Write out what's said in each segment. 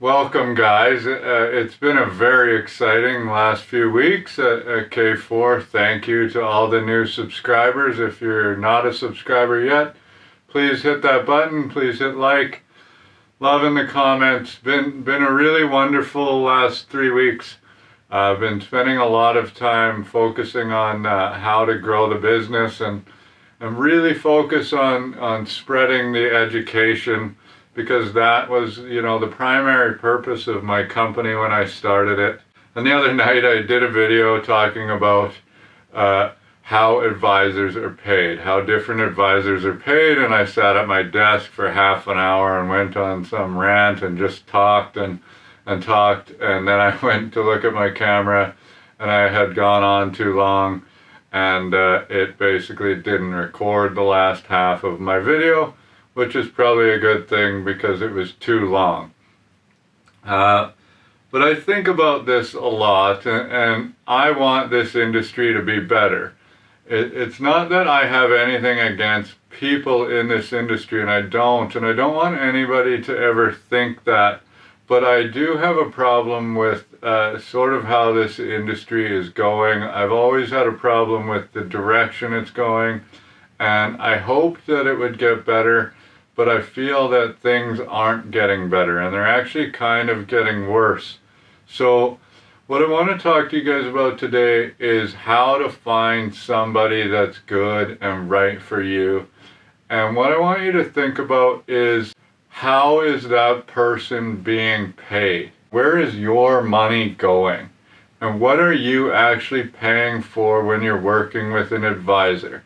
Welcome, guys. It's been a very exciting last few weeks at K4. Thank you to all the new subscribers. If you're not a subscriber yet, please hit that button. Please hit like. Love in the comments. Been a really wonderful last 3 weeks. I've been spending a lot of time focusing on how to grow the business and really focus on spreading the education, because that was, the primary purpose of my company when I started it. And the other night I did a video talking about how advisors are paid, how different advisors are paid, and I sat at my desk for half an hour and went on some rant and just talked and talked, and then I went to look at my camera and I had gone on too long, and it basically didn't record the last half of my video, which is probably a good thing because it was too long. But I think about this a lot, and I want this industry to be better. It's not that I have anything against people in this industry, and I don't want anybody to ever think that, but I do have a problem with sort of how this industry is going. I've always had a problem with the direction it's going, and I hoped that it would get better, but I feel that things aren't getting better, and they're actually kind of getting worse. So what I want to talk to you guys about today is how to find somebody that's good and right for you. And what I want you to think about is, how is that person being paid? Where is your money going? And what are you actually paying for when you're working with an advisor?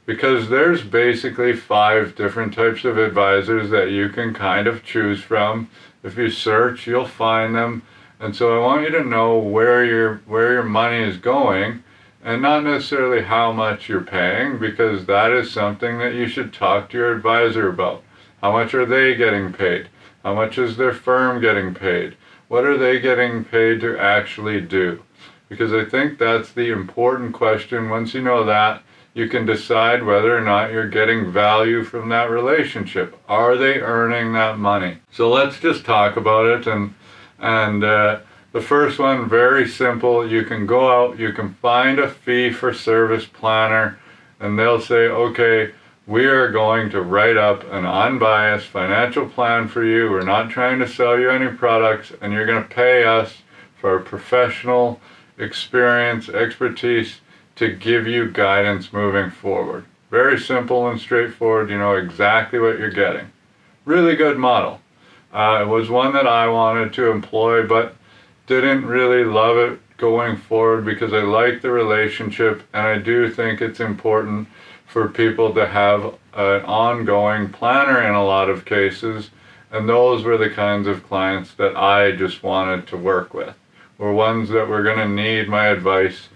Because there's basically 5 different types of advisors that you can kind of choose from. If you search, you'll find them. And so I want you to know where your money is going, and not necessarily how much you're paying, because that is something that you should talk to your advisor about. How much are they getting paid? How much is their firm getting paid? What are they getting paid to actually do? Because I think that's the important question. Once you know that, you can decide whether or not you're getting value from that relationship. Are they earning that money? So let's just talk about it. And the first one, very simple. You can go out, you can find a fee-for-service planner, and they'll say, okay, we are going to write up an unbiased financial plan for you. We're not trying to sell you any products, and you're going to pay us for professional experience, expertise, to give you guidance moving forward. Very simple and straightforward. You know exactly what you're getting. Really good model. It was one that I wanted to employ, but didn't really love it going forward, because I like the relationship, and I do think it's important for people to have an ongoing planner in a lot of cases, and those were the kinds of clients that I just wanted to work with, were ones that were going to need my advice,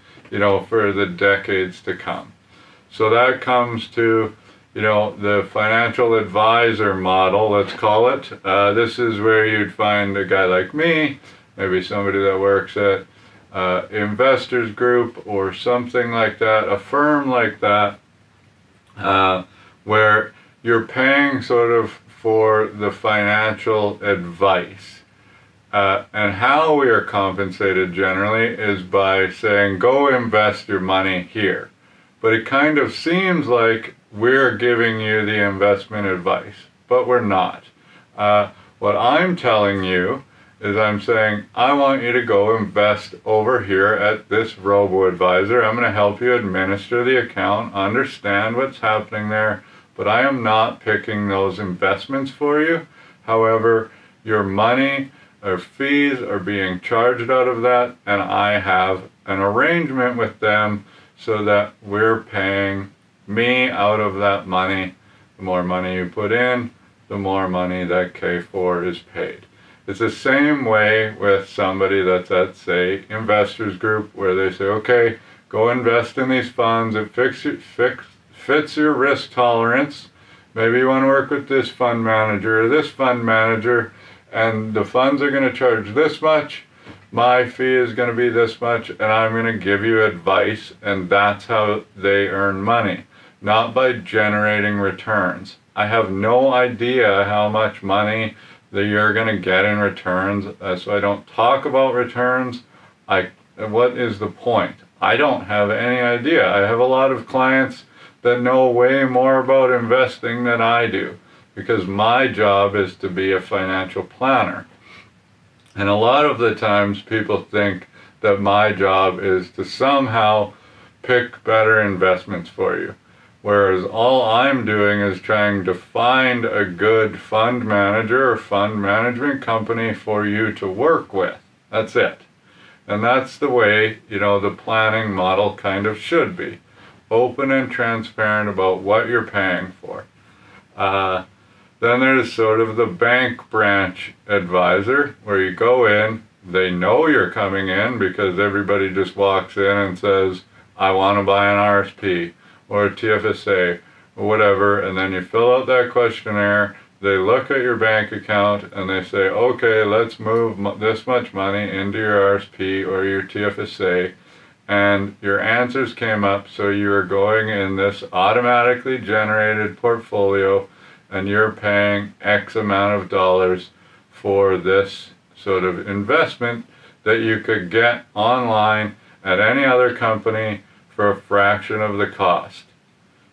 for the decades to come. So that comes to, the financial advisor model, let's call it. This is where you'd find a guy like me, maybe somebody that works at Investors Group or something like that, a firm like that, where you're paying sort of for the financial advice. And how we are compensated generally is by saying, go invest your money here. But it kind of seems like we're giving you the investment advice, but we're not. What I'm telling you is, I'm saying, I want you to go invest over here at this robo-advisor. I'm going to help you administer the account, understand what's happening there, but I am not picking those investments for you. However, your money or fees are being charged out of that, and I have an arrangement with them so that we're paying me out of that money. The more money you put in, the more money that K4 is paid. It's the same way with somebody that's at, say, Investors Group, where they say, okay, go invest in these funds. It fits your risk tolerance. Maybe you want to work with this fund manager or this fund manager, and the funds are going to charge this much. My fee is going to be this much, and I'm going to give you advice, and that's how they earn money, not by generating returns. I have no idea how much money that you're going to get in returns. So I don't talk about returns. What is the point? I don't have any idea. I have a lot of clients that know way more about investing than I do, because my job is to be a financial planner. And a lot of the times people think that my job is to somehow pick better investments for you. Whereas all I'm doing is trying to find a good fund manager or fund management company for you to work with. That's it. And that's the way, the planning model kind of should be. Open and transparent about what you're paying for. Then there's sort of the bank branch advisor, where you go in, they know you're coming in because everybody just walks in and says, I want to buy an RSP or a TFSA or whatever, and then you fill out that questionnaire, they look at your bank account and they say, okay, let's move this much money into your RSP or your TFSA, and your answers came up, so you are going in this automatically generated portfolio and you're paying X amount of dollars for this sort of investment that you could get online at any other company for a fraction of the cost.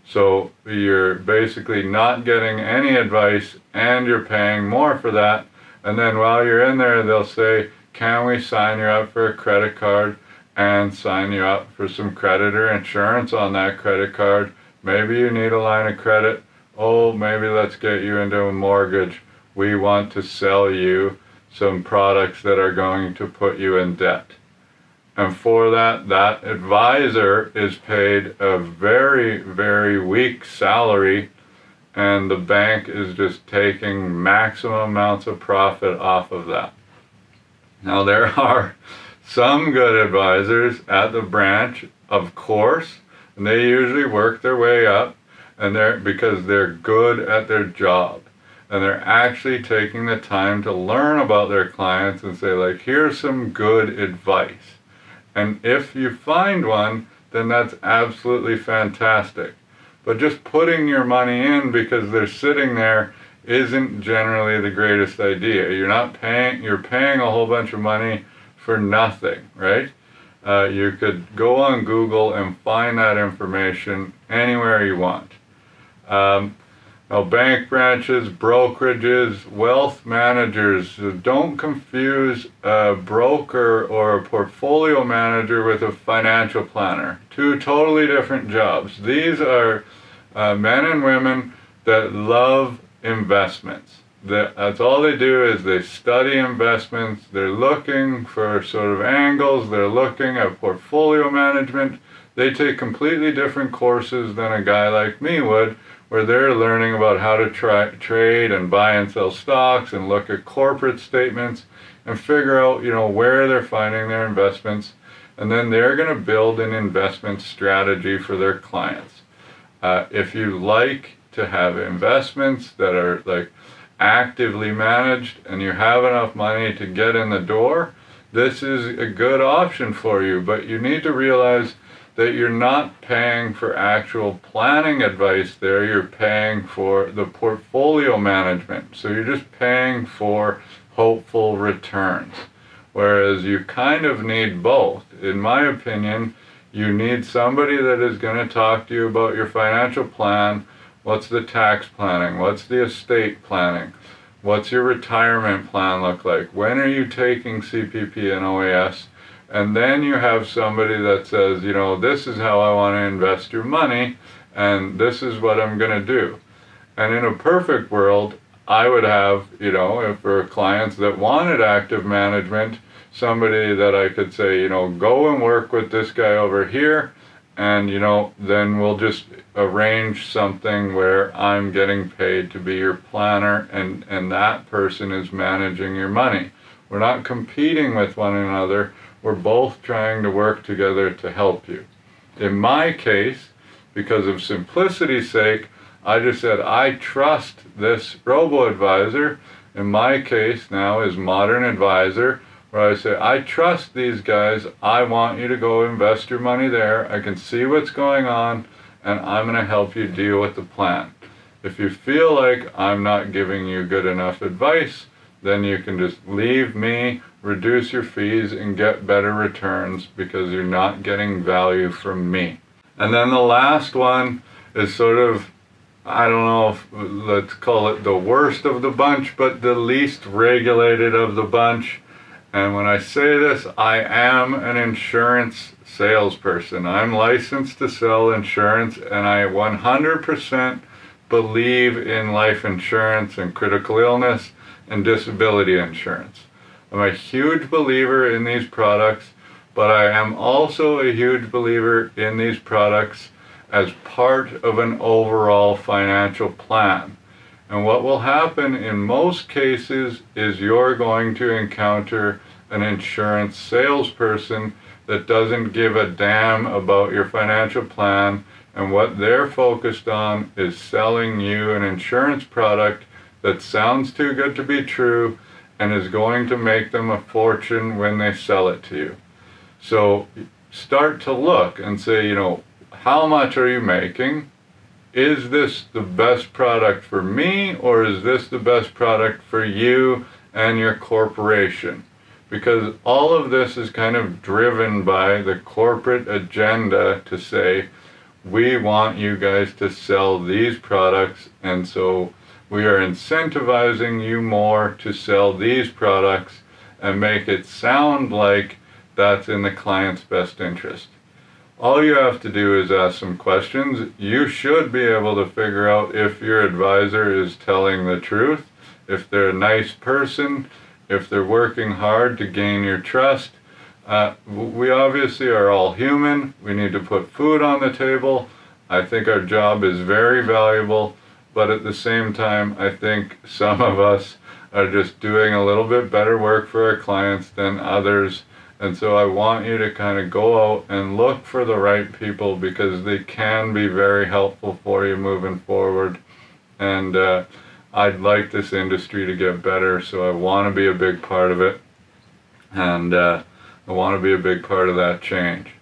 So you're basically not getting any advice and you're paying more for that. And then while you're in there, they'll say, can we sign you up for a credit card and sign you up for some credit or insurance on that credit card? Maybe you need a line of credit. Oh, maybe let's get you into a mortgage. We want to sell you some products that are going to put you in debt. And for that advisor is paid a very, very weak salary, and the bank is just taking maximum amounts of profit off of that. Now, there are some good advisors at the branch, of course, and they usually work their way up, and because they're good at their job. And they're actually taking the time to learn about their clients and say, like, here's some good advice. And if you find one, then that's absolutely fantastic. But just putting your money in because they're sitting there isn't generally the greatest idea. You're paying a whole bunch of money for nothing, right? You could go on Google and find that information anywhere you want. Now, bank branches, brokerages, wealth managers, don't confuse a broker or a portfolio manager with a financial planner. Two totally different jobs. These are men and women that love investments. That's all they do, is they study investments. They're looking for sort of angles. They're looking at portfolio management. They take completely different courses than a guy like me would, where they're learning about how to trade and buy and sell stocks and look at corporate statements and figure out, where they're finding their investments. And then they're going to build an investment strategy for their clients. If you like to have investments that are like actively managed and you have enough money to get in the door, this is a good option for you. But you need to realize that you're not paying for actual planning advice there, you're paying for the portfolio management. So you're just paying for hopeful returns. Whereas you kind of need both. In my opinion, you need somebody that is going to talk to you about your financial plan. What's the tax planning? What's the estate planning? What's your retirement plan look like? When are you taking CPP and OAS? And then you have somebody that says, this is how I want to invest your money, and this is what I'm going to do. And in a perfect world, I would have, if for clients that wanted active management, somebody that I could say, go and work with this guy over here, and, then we'll just arrange something where I'm getting paid to be your planner, and that person is managing your money. We're not competing with one another. We're both trying to work together to help you. In my case, because of simplicity's sake, I just said, I trust this robo-advisor. In my case now is Modern Advisor, where I say, I trust these guys. I want you to go invest your money there. I can see what's going on, and I'm going to help you deal with the plan. If you feel like I'm not giving you good enough advice, then you can just leave me, reduce your fees, and get better returns because you're not getting value from me. And then the last one is sort of, I don't know if, let's call it the worst of the bunch, but the least regulated of the bunch. And when I say this, I am an insurance salesperson. I'm licensed to sell insurance, and I 100% believe in life insurance and critical illness and disability insurance. I'm a huge believer in these products, but I am also a huge believer in these products as part of an overall financial plan. And what will happen in most cases is you're going to encounter an insurance salesperson that doesn't give a damn about your financial plan, and what they're focused on is selling you an insurance product that sounds too good to be true and is going to make them a fortune when they sell it to you. So start to look and say, you know, how much are you making? Is this the best product for me, or is this the best product for you and your corporation? Because all of this is kind of driven by the corporate agenda to say, we want you guys to sell these products, and so we are incentivizing you more to sell these products and make it sound like that's in the client's best interest. All you have to do is ask some questions. You should be able to figure out if your advisor is telling the truth, if they're a nice person, if they're working hard to gain your trust. We obviously are all human. We need to put food on the table. I think our job is very valuable, but at the same time, I think some of us are just doing a little bit better work for our clients than others. And so I want you to kind of go out and look for the right people, because they can be very helpful for you moving forward. And I'd like this industry to get better, so I want to be a big part of it. And I want to be a big part of that change.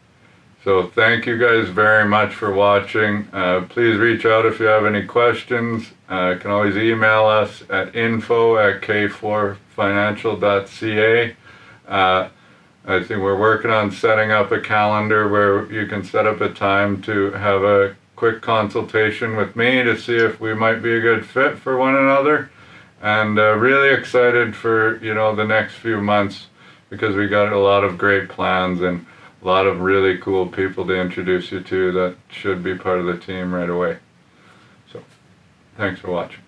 So thank you guys very much for watching. Please reach out if you have any questions. You can always email us at info@k4financial.ca. I think we're working on setting up a calendar where you can set up a time to have a quick consultation with me to see if we might be a good fit for one another. And really excited for, you know, the next few months, because we got a lot of great plans and a lot of really cool people to introduce you to that should be part of the team right away. So thanks for watching.